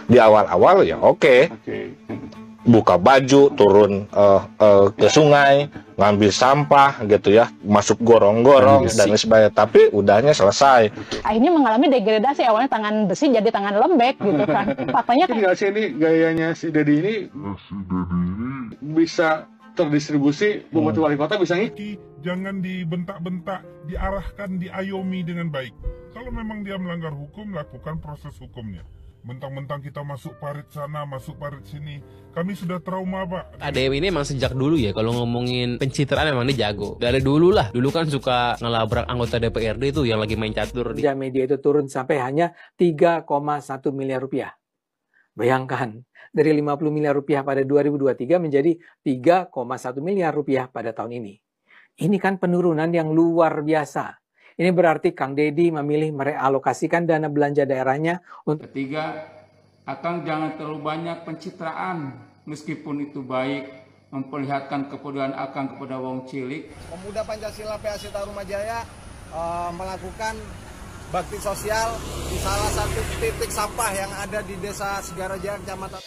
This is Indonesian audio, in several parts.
Di awal-awal ya oke. Buka baju, turun ke sungai, ngambil sampah gitu ya, masuk gorong-gorong dan lain sebagainya. Tapi udahnya selesai. Akhirnya mengalami degradasi, awalnya tangan besi jadi tangan lembek gitu kan. Faktanya Mungkin nggak sih ini gayanya si Dedi ini bisa terdistribusi, Bupati Wali Kota bisa ngikut. Jangan dibentak-bentak, diarahkan, diayomi dengan baik. Kalau memang dia melanggar hukum, lakukan proses hukumnya. Mentang-mentang kita masuk parit sana, masuk parit sini, kami sudah trauma, Pak. ADM ini emang sejak dulu ya, kalau ngomongin pencitraan emang dia jago. Dari dulu lah, dulu kan suka ngelabrak anggota DPRD itu yang lagi main catur. Kerja media itu turun sampai hanya 3,1 miliar rupiah. Bayangkan, dari 50 miliar rupiah pada 2023 menjadi 3,1 miliar rupiah pada tahun ini. Ini kan penurunan yang luar biasa. Ini berarti Kang Deddy memilih merealokasikan dana belanja daerahnya untuk... Ketiga, Akang jangan terlalu banyak pencitraan, meskipun itu baik, memperlihatkan kepedulian Akang kepada wong cilik. Pemuda Pancasila PAC Tarumajaya melakukan bakti sosial di salah satu titik sampah yang ada di Desa Segaraja, Kecamatan.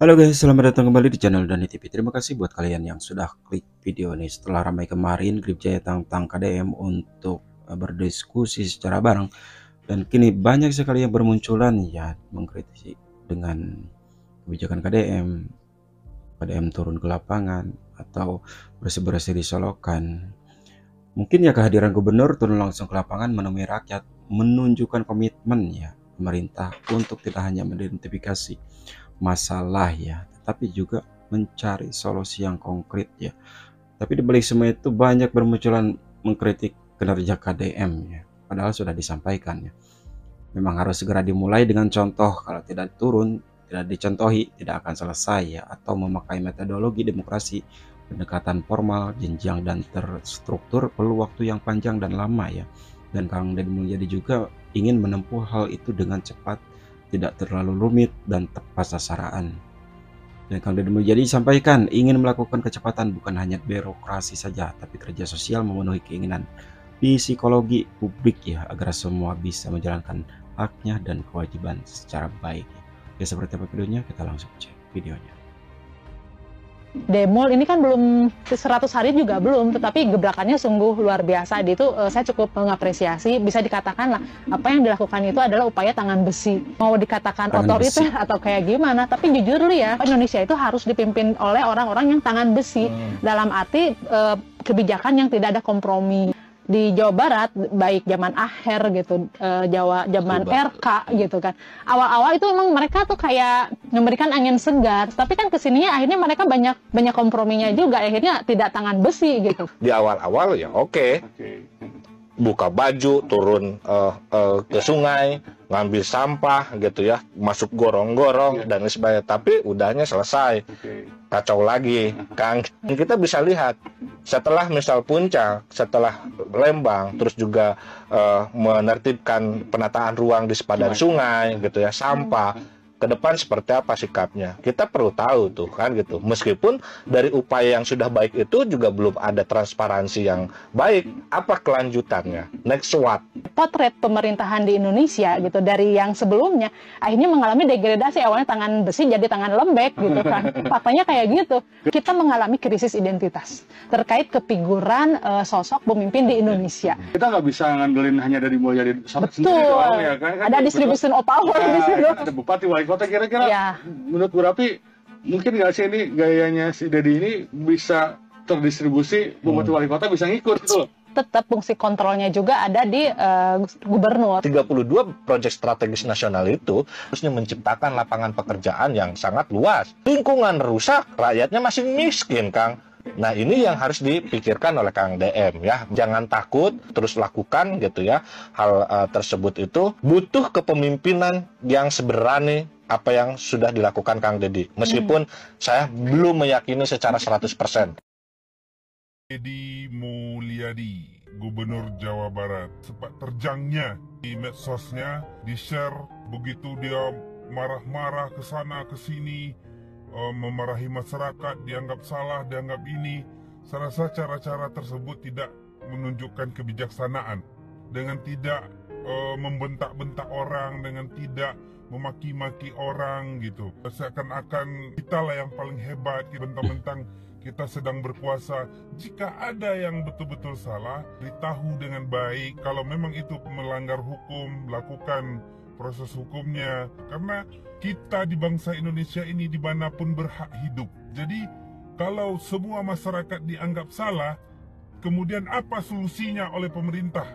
Halo guys, selamat datang kembali di channel Dani TV. Terima kasih buat kalian yang sudah klik video ini. Setelah ramai kemarin Grip Jaya tentang KDM untuk berdiskusi secara bareng, dan kini banyak sekali yang bermunculan ya mengkritisi dengan kebijakan KDM turun ke lapangan atau bersih-bersih di Solokan. Mungkin ya kehadiran gubernur turun langsung ke lapangan menemui rakyat menunjukkan komitmen ya pemerintah untuk tidak hanya mengidentifikasi masalah ya, tapi juga mencari solusi yang konkret ya. Tapi dibalik semua itu banyak bermunculan mengkritik kinerja KDM ya, padahal sudah disampaikan ya. Memang harus segera dimulai dengan contoh, kalau tidak turun, tidak dicontohi, tidak akan selesai ya. Atau memakai metodologi demokrasi, pendekatan formal, jenjang dan terstruktur perlu waktu yang panjang dan lama ya. Dan Kang Deddy Mulyadi juga ingin menempuh hal itu dengan cepat, tidak terlalu rumit dan tepat sasaran. Dan Kang Deddy Mulyadi sampaikan ingin melakukan kecepatan bukan hanya birokrasi saja, tapi kerja sosial memenuhi keinginan psikologi publik ya, agar semua bisa menjalankan haknya dan kewajiban secara baik. Ya seperti apa videonya, kita langsung cek videonya. Demol ini kan belum 100 hari juga belum, tetapi gebrakannya sungguh luar biasa. Itu saya cukup mengapresiasi. Bisa dikatakan lah, apa yang dilakukan itu adalah upaya tangan besi. Mau dikatakan otoriter atau kayak gimana, tapi jujur ya, Indonesia itu harus dipimpin oleh orang-orang yang tangan besi. Dalam arti kebijakan yang tidak ada kompromi. Di Jawa Barat, baik zaman Aher gitu, zaman RK gitu kan. Awal-awal itu emang mereka tuh kayak memberikan angin segar, tapi kan kesininya akhirnya mereka banyak komprominya juga, akhirnya tidak tangan besi gitu. Di awal-awal ya oke. Buka baju, turun ke sungai, ngambil sampah gitu ya, masuk gorong-gorong dan lain sebagainya. Tapi udahnya selesai. Kacau lagi, Kang. Kita bisa lihat setelah misal Puncak, setelah Lembang, terus juga menertibkan penataan ruang di sepadan sungai gitu ya, sampah. Ke depan seperti apa sikapnya, kita perlu tahu tuh kan gitu. Meskipun dari upaya yang sudah baik itu juga belum ada transparansi yang baik. Apa kelanjutannya, next what? Potret pemerintahan di Indonesia gitu dari yang sebelumnya akhirnya mengalami degradasi, awalnya tangan besi jadi tangan lembek gitu kan. Faktanya kayak gitu. Kita mengalami krisis identitas terkait kefiguran sosok pemimpin di Indonesia. Kita nggak bisa ngandelin hanya dari Mulyadi sendiri doang ya kan? Ada distribution of power di situ. Ada Bupati Wali Kota, kira-kira menurut Bu Rapi mungkin nggak sih ini gayanya si Deddy ini bisa terdistribusi, Bupati Wali Kota bisa ngikut gitu loh. Tetap fungsi kontrolnya juga ada di gubernur. 32 proyek strategis nasional itu harusnya menciptakan lapangan pekerjaan yang sangat luas. Lingkungan rusak, rakyatnya masih miskin, Kang. Nah ini yang harus dipikirkan oleh Kang DM ya. Jangan takut, terus lakukan gitu ya. Hal tersebut itu butuh kepemimpinan yang seberani apa yang sudah dilakukan Kang Deddy. Meskipun saya belum meyakini secara 100%. Deddy Mulyadi, Gubernur Jawa Barat, sepak terjangnya di medsosnya, di-share begitu dia marah-marah ke sana ke sini, memarahi masyarakat, dianggap salah, dianggap ini. Saya rasa cara-cara tersebut tidak menunjukkan kebijaksanaan. Dengan tidak membentak-bentak orang, dengan tidak memaki-maki orang gitu. Seakan-akan kita lah yang paling hebat, bentang-bentang kita sedang berkuasa. Jika ada yang betul-betul salah, beritahu dengan baik. Kalau memang itu melanggar hukum, lakukan proses hukumnya. Karena kita di bangsa Indonesia ini dimanapun berhak hidup. Jadi kalau semua masyarakat dianggap salah, kemudian apa solusinya oleh pemerintah?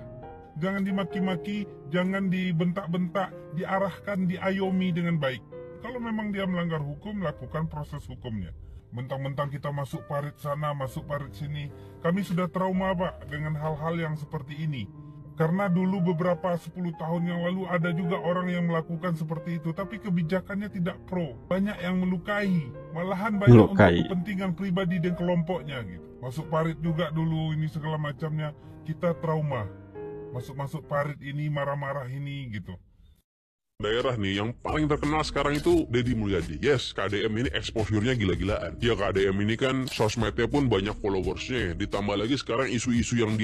Jangan dimaki-maki, jangan dibentak-bentak, diarahkan, diayomi dengan baik. Kalau memang dia melanggar hukum, lakukan proses hukumnya. Mentang-mentang kita masuk parit sana, masuk parit sini. Kami sudah trauma, Pak, dengan hal-hal yang seperti ini. Karena dulu beberapa 10 tahun yang lalu ada juga orang yang melakukan seperti itu. Tapi kebijakannya tidak pro. Banyak yang melukai. Malahan banyak untuk kepentingan pribadi dan kelompoknya gitu. Masuk parit juga dulu, ini segala macamnya. Kita trauma. Masuk-masuk parit ini, marah-marah ini gitu. Daerah nih yang paling terkenal sekarang itu Deddy Mulyadi. Yes, KDM ini exposure-nya gila-gilaan. Ya KDM ini kan sosmednya pun banyak followersnya. Ditambah lagi sekarang isu-isu yang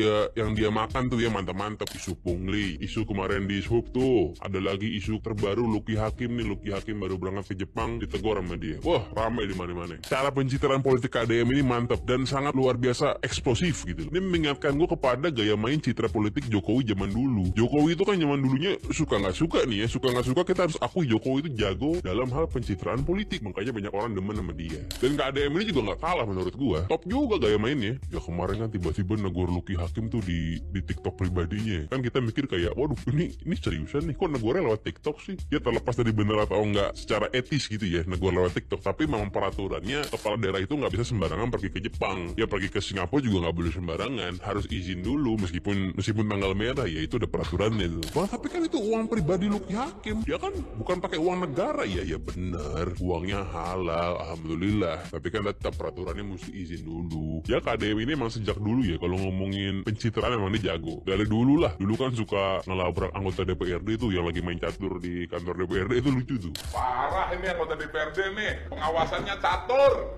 dia makan tuh ya mantap-mantap. Isu pungli, isu kemarin di Hub tuh. Ada lagi isu terbaru Lucky Hakim nih. Lucky Hakim baru berangkat ke Jepang, ditegur sama dia. Wah, ramai di mana-mana. Cara pencitraan politik KDM ini mantap dan sangat luar biasa eksplosif gitu. Ini mengingatkan gue kepada gaya main citra politik Jokowi zaman dulu. Jokowi itu kan zaman dulunya suka nggak suka nih ya, suka kita harus akui Jokowi itu jago dalam hal pencitraan politik, makanya banyak orang demen sama dia. Dan KDM ini juga nggak kalah menurut gua, top juga gaya mainnya. Ya kemarin kan tiba-tiba negor Lucky Hakim tuh di TikTok pribadinya, kan kita mikir kayak, waduh ini seriusan nih, kok negornya lewat TikTok sih? Ya terlepas dari bener atau enggak secara etis gitu ya, negor lewat TikTok, tapi memang peraturannya kepala daerah itu nggak bisa sembarangan pergi ke Jepang, ya pergi ke Singapura juga nggak boleh sembarangan, harus izin dulu meskipun tanggal merah, ya itu ada peraturannya tuh. Wah, tapi kan itu uang pribadi Lucky Hakim. Dia kan bukan pakai uang negara, ya bener, uangnya halal, alhamdulillah. Tapi kan tetap peraturannya mesti izin dulu. Ya KDM ini emang sejak dulu ya, kalau ngomongin pencitraan emang dia jago. Dari dulu lah, dulu kan suka ngelabrak anggota DPRD tuh yang lagi main catur di kantor DPRD, itu lucu tuh. Parah ini anggota DPRD nih, pengawasannya catur.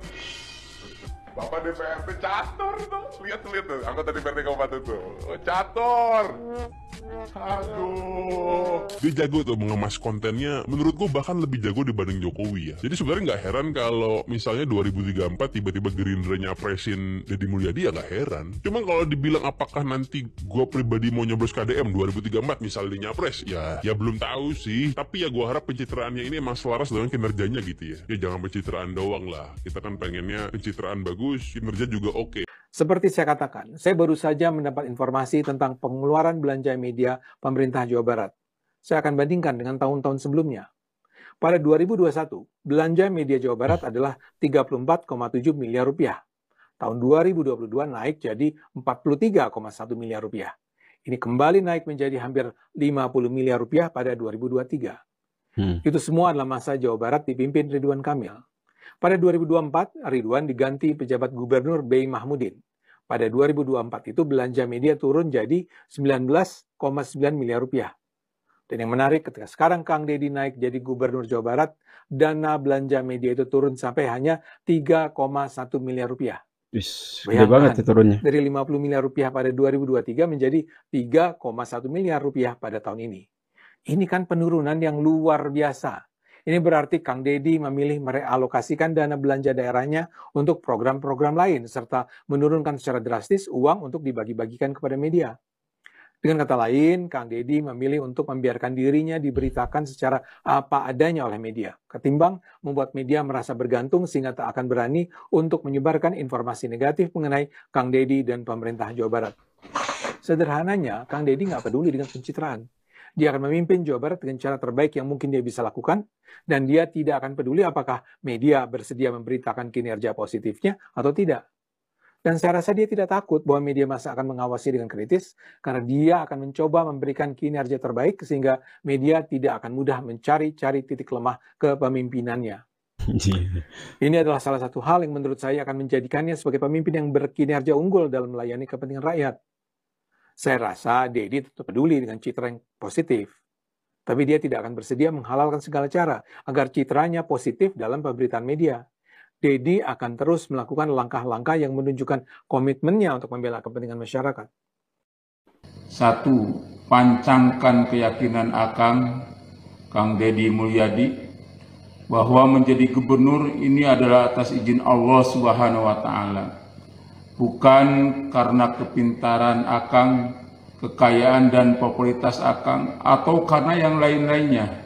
Bapak DPRD catur tuh, lihat tuh, anggota DPRD kabupaten tuh, catur. Aduh. Dia jago tuh mengemas kontennya, menurut gue bahkan lebih jago dibanding Jokowi ya. Jadi sebenarnya nggak heran kalau misalnya 2034 tiba-tiba Gerindra nyapresin Deddy Mulyadi, ya nggak heran. Cuma kalau dibilang apakah nanti gue pribadi mau nyoblos KDM 2034 misalnya nyapres, ya belum tahu sih. Tapi ya gue harap pencitraannya ini emang selaras dengan kinerjanya gitu ya. Ya jangan pencitraan doang lah. Kita kan pengennya pencitraan bagus, kinerja juga oke. Seperti saya katakan, saya baru saja mendapat informasi tentang pengeluaran belanja media pemerintah Jawa Barat. Saya akan bandingkan dengan tahun-tahun sebelumnya. Pada 2021, belanja media Jawa Barat adalah 34,7 miliar rupiah. Tahun 2022 naik jadi 43,1 miliar rupiah. Ini kembali naik menjadi hampir 50 miliar rupiah pada 2023. Itu semua adalah masa Jawa Barat dipimpin Ridwan Kamil. Pada 2024, Ridwan diganti pejabat gubernur B. Mahmudin. Pada 2024 itu belanja media turun jadi 19,9 miliar rupiah. Dan yang menarik ketika sekarang Kang Deddy naik jadi gubernur Jawa Barat, dana belanja media itu turun sampai hanya 3,1 miliar rupiah. Gede banget itu turunnya. Dari 50 miliar rupiah pada 2023 menjadi 3,1 miliar rupiah pada tahun ini. Ini kan penurunan yang luar biasa. Ini berarti Kang Deddy memilih merealokasikan dana belanja daerahnya untuk program-program lain, serta menurunkan secara drastis uang untuk dibagi-bagikan kepada media. Dengan kata lain, Kang Deddy memilih untuk membiarkan dirinya diberitakan secara apa adanya oleh media, ketimbang membuat media merasa bergantung sehingga tak akan berani untuk menyebarkan informasi negatif mengenai Kang Deddy dan pemerintah Jawa Barat. Sederhananya, Kang Deddy nggak peduli dengan pencitraan. Dia akan memimpin Jawa Barat dengan cara terbaik yang mungkin dia bisa lakukan, dan dia tidak akan peduli apakah media bersedia memberitakan kinerja positifnya atau tidak. Dan saya rasa dia tidak takut bahwa media massa akan mengawasi dengan kritis, karena dia akan mencoba memberikan kinerja terbaik sehingga media tidak akan mudah mencari-cari titik lemah kepemimpinannya. Ini adalah salah satu hal yang menurut saya akan menjadikannya sebagai pemimpin yang berkinerja unggul dalam melayani kepentingan rakyat. Saya rasa Deddy tetap peduli dengan citra yang positif. Tapi dia tidak akan bersedia menghalalkan segala cara agar citranya positif dalam pemberitaan media. Dedi akan terus melakukan langkah-langkah yang menunjukkan komitmennya untuk membela kepentingan masyarakat. 1. Pancangkan keyakinan Kang Dedi Mulyadi bahwa menjadi gubernur ini adalah atas izin Allah Subhanahu wa Ta'ala, bukan karena kepintaran Akang, kekayaan dan popularitas Akang, atau karena yang lain-lainnya.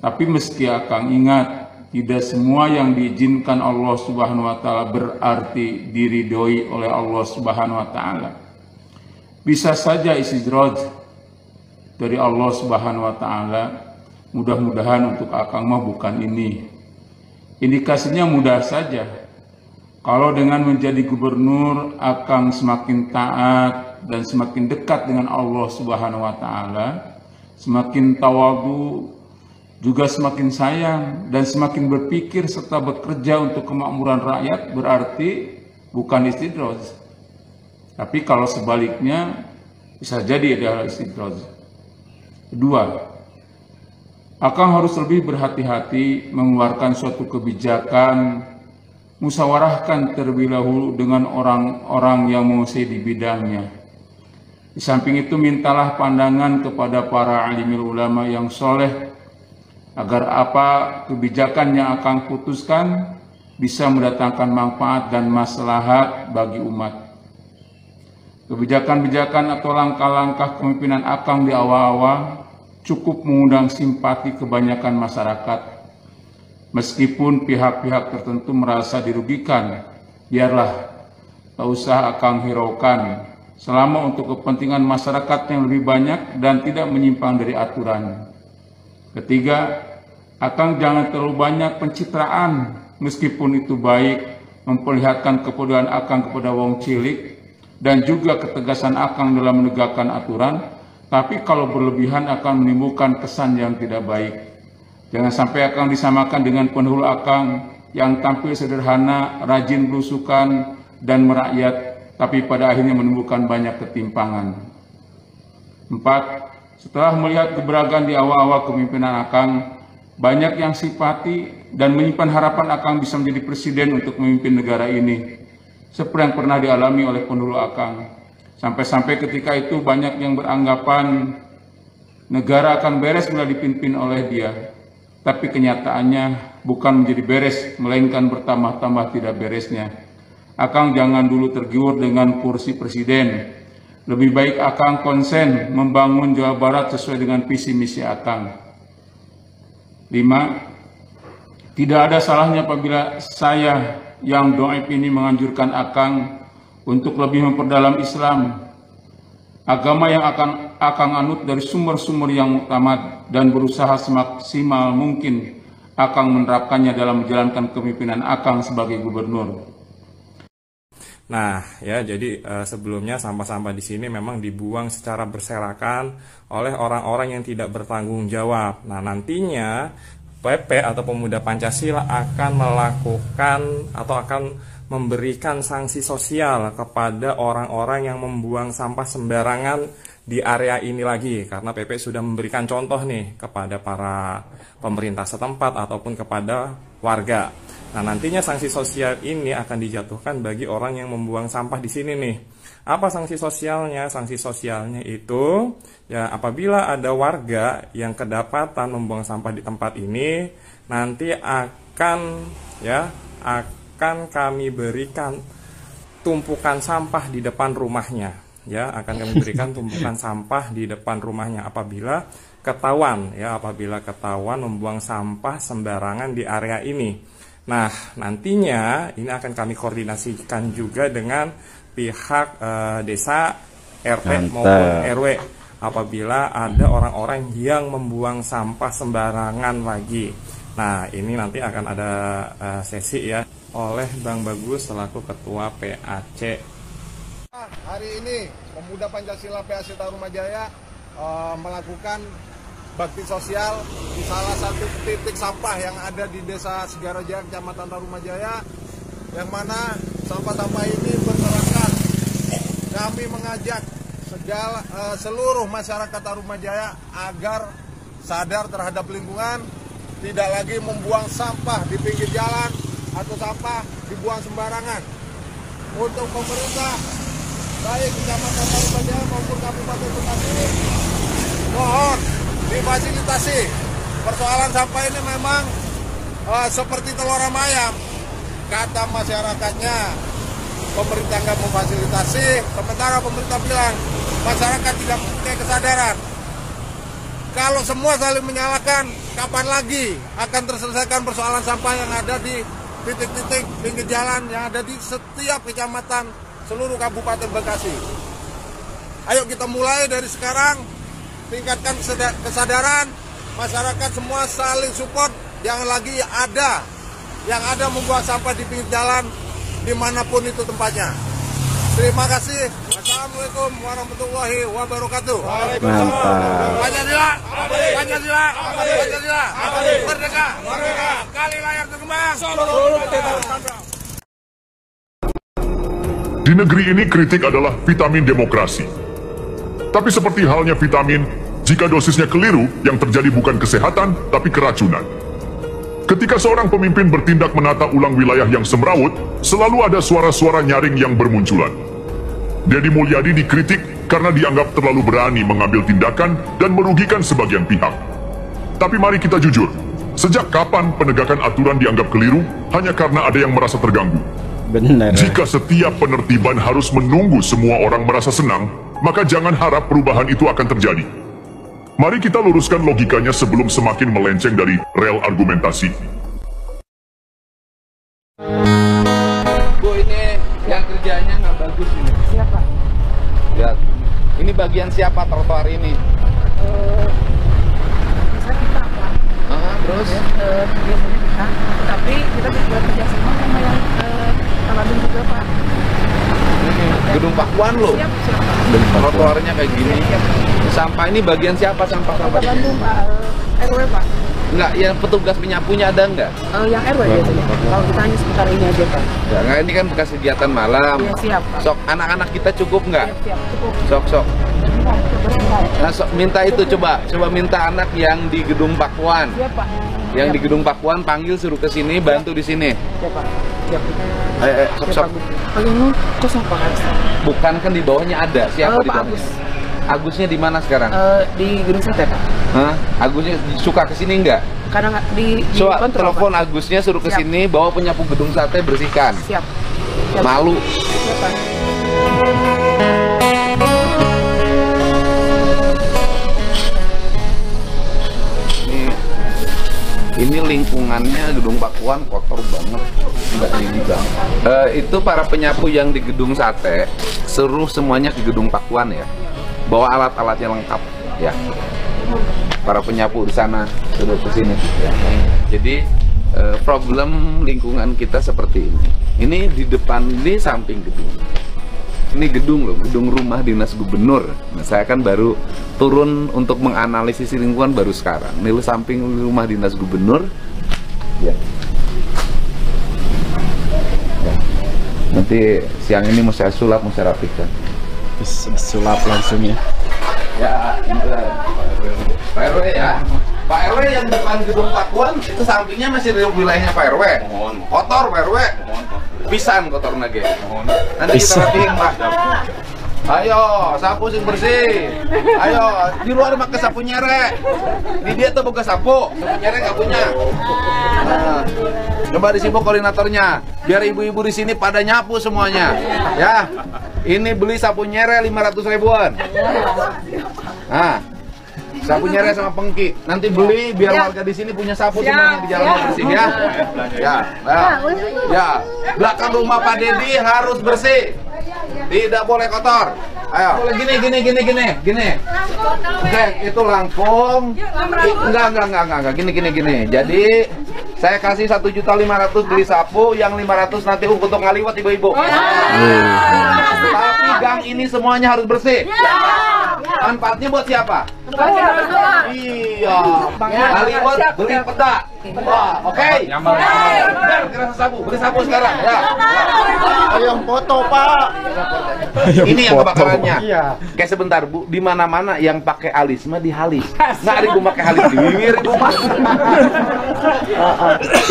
Tapi meski Akang ingat, tidak semua yang diizinkan Allah Subhanahu wa Ta'ala berarti diridhoi oleh Allah Subhanahu wa Ta'ala. Bisa saja istidraj dari Allah Subhanahu wa Ta'ala. Mudah-mudahan untuk Akang mah bukan ini. Indikasinya mudah saja. Kalau dengan menjadi gubernur Akang semakin taat dan semakin dekat dengan Allah Subhanahu wa Ta'ala, semakin tawadhu, juga semakin sayang dan semakin berpikir serta bekerja untuk kemakmuran rakyat, berarti bukan istidraj. Tapi kalau sebaliknya bisa jadi adalah istidraj. 2. Akang harus lebih berhati-hati mengeluarkan suatu kebijakan, musyawarahkan terlebih dahulu dengan orang-orang yang menguasai di bidangnya. Di samping itu mintalah pandangan kepada para alimul ulama yang soleh, agar apa kebijakan yang Akang putuskan bisa mendatangkan manfaat dan maslahat bagi umat. Kebijakan-kebijakan atau langkah-langkah kepemimpinan Akang di awal-awal cukup mengundang simpati kebanyakan masyarakat. Meskipun pihak-pihak tertentu merasa dirugikan, biarlah, tak usah Akang hiraukan, selama untuk kepentingan masyarakat yang lebih banyak dan tidak menyimpang dari aturan. 3. Akang jangan terlalu banyak pencitraan, meskipun itu baik, memperlihatkan kebodohan Akang kepada wong cilik, dan juga ketegasan Akang dalam menegakkan aturan. Tapi kalau berlebihan akan menimbulkan kesan yang tidak baik. Jangan sampai Akang disamakan dengan pendahulu Akang yang tampil sederhana, rajin belusukan, dan merakyat, tapi pada akhirnya menimbulkan banyak ketimpangan. 4. Setelah melihat keberagaman di awal-awal kepemimpinan Akang, banyak yang simpati dan menyimpan harapan Akang bisa menjadi presiden untuk memimpin negara ini, seperti yang pernah dialami oleh pendahulu Akang. Sampai-sampai ketika itu banyak yang beranggapan negara akan beres bila dipimpin oleh dia. Tapi kenyataannya bukan menjadi beres, melainkan bertambah-tambah tidak beresnya. Akang jangan dulu tergiur dengan kursi presiden. Lebih baik Akang konsen membangun Jawa Barat sesuai dengan visi misi Akang. 5. Tidak ada salahnya apabila saya yang doib ini menganjurkan Akang untuk lebih memperdalam Islam, agama yang Akang anut dari sumber-sumber yang muktamad, dan berusaha semaksimal mungkin Akang menerapkannya dalam menjalankan kepemimpinan Akang sebagai gubernur. Nah, ya, jadi sebelumnya sampah-sampah di sini memang dibuang secara berserakan oleh orang-orang yang tidak bertanggung jawab. Nah, nantinya PP atau Pemuda Pancasila akan melakukan atau akan memberikan sanksi sosial kepada orang-orang yang membuang sampah sembarangan di area ini lagi, karena PP sudah memberikan contoh nih kepada para pemerintah setempat ataupun kepada warga. Nah, nantinya sanksi sosial ini akan dijatuhkan bagi orang yang membuang sampah di sini nih. Apa sanksi sosialnya? Sanksi sosialnya itu ya, apabila ada warga yang kedapatan membuang sampah di tempat ini, nanti akan kami berikan tumpukan sampah di depan rumahnya. Ya, akan kami berikan tumpukan sampah di depan rumahnya apabila ketahuan membuang sampah sembarangan di area ini. Nah, nantinya ini akan kami koordinasikan juga dengan pihak desa, RT maupun RW apabila ada orang-orang yang membuang sampah sembarangan lagi. Nah, ini nanti akan ada sesi ya oleh Bang Bagus selaku Ketua PAC. Hari ini Pemuda Pancasila PAC Tarumajaya melakukan bakti sosial di salah satu titik sampah yang ada di Desa Segarajaya, Kecamatan Tarumajaya, yang mana sampah-sampah ini berserakan. Kami mengajak seluruh masyarakat Tarumajaya agar sadar terhadap lingkungan, tidak lagi membuang sampah di pinggir jalan, atau sampah dibuang sembarangan. Untuk pemerintah, baik Kecamatan Tarumajaya maupun Kabupaten Bekasi, mohon difasilitasi. Persoalan sampah ini memang seperti telur ayam. Kata masyarakatnya, pemerintah nggak memfasilitasi, sementara pemerintah bilang masyarakat tidak punya kesadaran. Kalau semua saling menyalahkan, kapan lagi akan terselesaikan persoalan sampah yang ada di titik-titik pinggir jalan yang ada di setiap kecamatan seluruh Kabupaten Bekasi. Ayo kita mulai dari sekarang, tingkatkan kesadaran, masyarakat semua saling support, yang lagi ada membuang sampah di pinggir jalan dimanapun itu tempatnya. Terima kasih. Assalamualaikum warahmatullahi wabarakatuh. Mantap. Pancasila, Pancasila, Pancasila, merdeka, merdeka, kali layar terkembang. Di negeri ini kritik adalah vitamin demokrasi. Tapi seperti halnya vitamin, jika dosisnya keliru, yang terjadi bukan kesehatan, tapi keracunan. Ketika seorang pemimpin bertindak menata ulang wilayah yang semrawut, selalu ada suara-suara nyaring yang bermunculan. Deddy Mulyadi dikritik karena dianggap terlalu berani mengambil tindakan dan merugikan sebagian pihak. Tapi mari kita jujur, sejak kapan penegakan aturan dianggap keliru hanya karena ada yang merasa terganggu? Benar. Jika setiap penertiban harus menunggu semua orang merasa senang, maka jangan harap perubahan itu akan terjadi. Mari kita luruskan logikanya sebelum semakin melenceng dari rel argumentasi. Bu, ini yang kerjanya nggak bagus ini. Siapa? Ya, ini bagian siapa trotoar ini? Bisa kita Pak. Terus? Biasanya kita, tapi kita juga kerjasama sama yang Taladun juga Pak. Gedung Pakuan loh. Siap. Trotoarnya kayak gini. Sampah ini bagian siapa sampah-sampah? Bandung Pak, RW Pak. Enggak, yang petugas penyapunya ada enggak? Yang RW biasanya. Kalau kita hanya sekitar ini aja Pak. Ya, enggak, ini kan bekas kegiatan malam. Iya siap Pak. Sok, anak-anak kita cukup enggak? Siap, cukup. Sok. Nah, sok, minta itu coba minta anak yang di Gedung Pakuan. Siap Pak. Yang di Gedung Pakuan panggil suruh ke sini, bantu di sini. Siap Pak. Siap. Sok. Paling kosong Pak. Bukan kan di bawahnya ada. Siapa di Pak bawahnya? Agus. Agusnya di mana sekarang? Di Gedung Sate Pak. Hah? Agusnya suka ke sini enggak? Kadang di Coba kontrol, telepon Pak. Agusnya suruh ke sini, bawa penyapu Gedung Sate bersihkan. Siap. Malu. Siap Pak. Ini lingkungannya Gedung Pakuan kotor banget, nggak ini bang. Itu para penyapu yang di Gedung Sate, seluruh semuanya ke Gedung Pakuan ya, bawa alat-alatnya lengkap ya. Para penyapu di sana sudah ke sini. Ya. Jadi problem lingkungan kita seperti ini. Ini di depan, ini samping gedung. Ini gedung loh, gedung rumah dinas gubernur. Nah, saya kan baru turun untuk menganalisis lingkungan baru sekarang. Ini samping rumah dinas gubernur. Ya. Nanti siang ini mau saya sulap, mau saya rapikan. Sulap langsung ya. Ya, Pak RW ya. Pak RW yang depan Gedung Pakuan itu sampingnya masih wilayahnya Pak RW. Kotor Pak RW. Pisan kotor nage. Nanti kita rapihin Pak. Ayo, sapu sing bersih. Ayo, di luar pakai sapu nyere. Di dia tuh bukan sapu nyere nggak punya. Nah, coba disibuk koordinatornya, biar ibu-ibu di sini pada nyapu semuanya. Ya, ini beli sapu nyere 500 ribuan. Nah, sapu nyere sama pengki. Nanti beli biar warga di sini punya sapu semuanya di jalan bersih ya. Ya, belakang rumah Pak Deddy harus bersih. Tidak boleh kotor. Ayo, gini. Oke, itu langkung. Enggak. Gini. Jadi saya kasih 1.500.000 beli sapu, yang 500 nanti untuk ngaliwat ibu-ibu. Tapi gang ini semuanya harus bersih. Manfaatnya buat siapa? Iya. Kali buat beli peda. Wah, oke. Kira sabu, beli sabu sekarang ya. Ayam foto, Pak. Ini yang kebakarannya. Iya. Kayak sebentar Bu, di mana-mana yang pakai alis mah dihalis. Nggak ada gua pakai halis di bibir gua.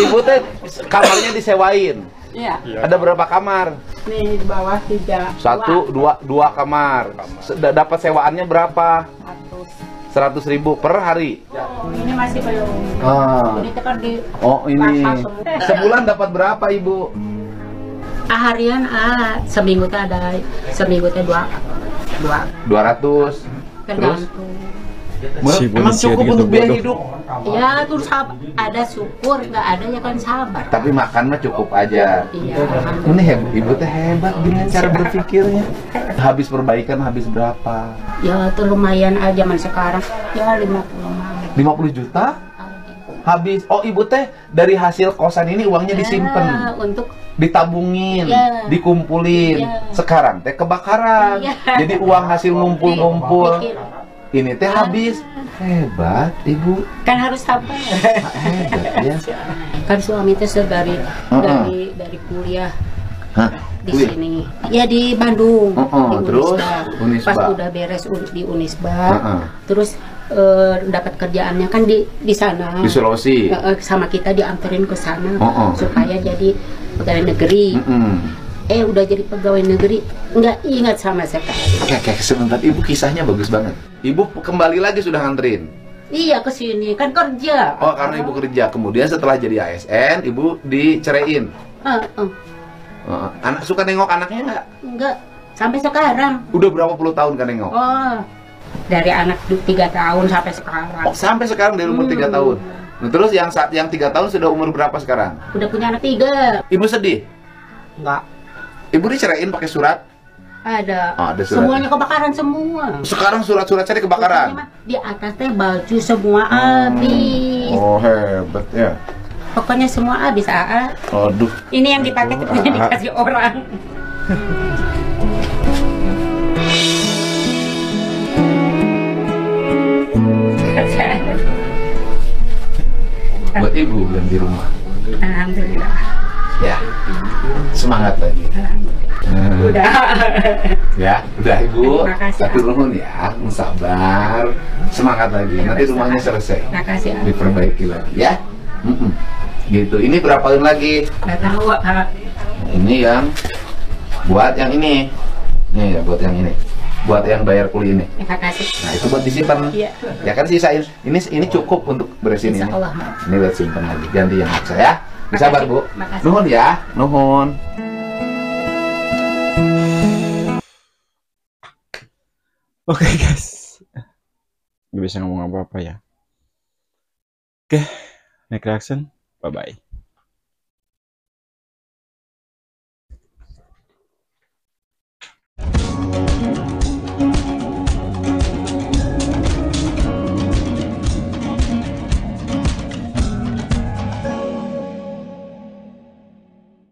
Ibu teh kamarnya disewain. Iya. Ada berapa kamar? Nih di bawah 3. 1, 2 kamar. Dapat sewaannya berapa? 100.000 per hari. Ini masih belum. Ini kan di. Oh ini. Sebulan dapat berapa Ibu? Harian seminggu teh ada, seminggu teh 200. Terus? Emang cukup untuk biaya hidup? Ya terus ada syukur, nggak ada ya kan sabar. Tapi makan mah cukup aja. Iya. Ini Ibu teh hebat dengan cara berpikirnya. Habis perbaikan habis berapa? Ya itu lumayan aja zaman sekarang. Ya 50 juta? Habis. Oh Ibu teh dari hasil kosan ini uangnya disimpan. Untuk ditabungin, ya, dikumpulin. Ya. Sekarang teh kebakaran. Ya. Jadi uang hasil ngumpul-ngumpul. Ini teh habis. Hebat Ibu. Kan harus sabar. Hebat ya. Kan suami teh dari kuliah. Di Kuliah? sini. Ya di Bandung. Di Terus Unisba. Pas udah beres di Unisba. Terus dapat kerjaannya kan di sana. Di Sulawesi. Sama kita dianterin ke sana supaya jadi pegawai negeri. Udah jadi pegawai negeri, nggak ingat sama sekali. Oke, sebentar. Ibu kisahnya bagus banget. Ibu kembali lagi sudah nganterin. Iya ke sini kan kerja. Oh, karena Ibu kerja. Kemudian setelah jadi ASN, Ibu diceraiin. Anak suka nengok anaknya nggak? Enggak, sampai sekarang. Udah berapa puluh tahun kan nengok? Oh, dari anak 3 tahun sampai sekarang. Oh, sampai sekarang dari umur 3 tahun. Nah, terus yang 3 tahun sudah umur berapa sekarang? Udah punya anak 3. Ibu sedih? Enggak. Ibu diceraiin pakai surat? Ada. Oh, ada surat. Semuanya kebakaran semua. Sekarang surat-surat saya kebakaran. Di atas teh baju semua habis. Oh, hebat ya. Pokoknya semua habis, Aduh. Ini yang dipakai tuh punya dikasih orang. Buat Ibu yang di rumah. Alhamdulillah. Ya. Semangat lagi. Udah. Ya, udah Ibu. Terima kasih. Satu nuhun ya, sabar. Semangat lagi. Nanti rumahnya selesai. Terima kasih. Diperbaiki lagi ya. Gitu. Ini berapa tahun lagi? Nggak tahu, Ini yang buat yang ini. Nih ya, buat yang ini. Buat yang bayar kuliah ini. Terima kasih. Nah, itu buat disimpan. Iya. Ya kan sisain. Ini cukup untuk beresin ini. Insya Allah. Ini buat simpan lagi. Ganti yang maksa ya. Sabar Bu. Makasih. Nuhun ya. Nuhun. Oke guys, nggak bisa ngomong apa-apa ya. Oke, next reaction, bye bye.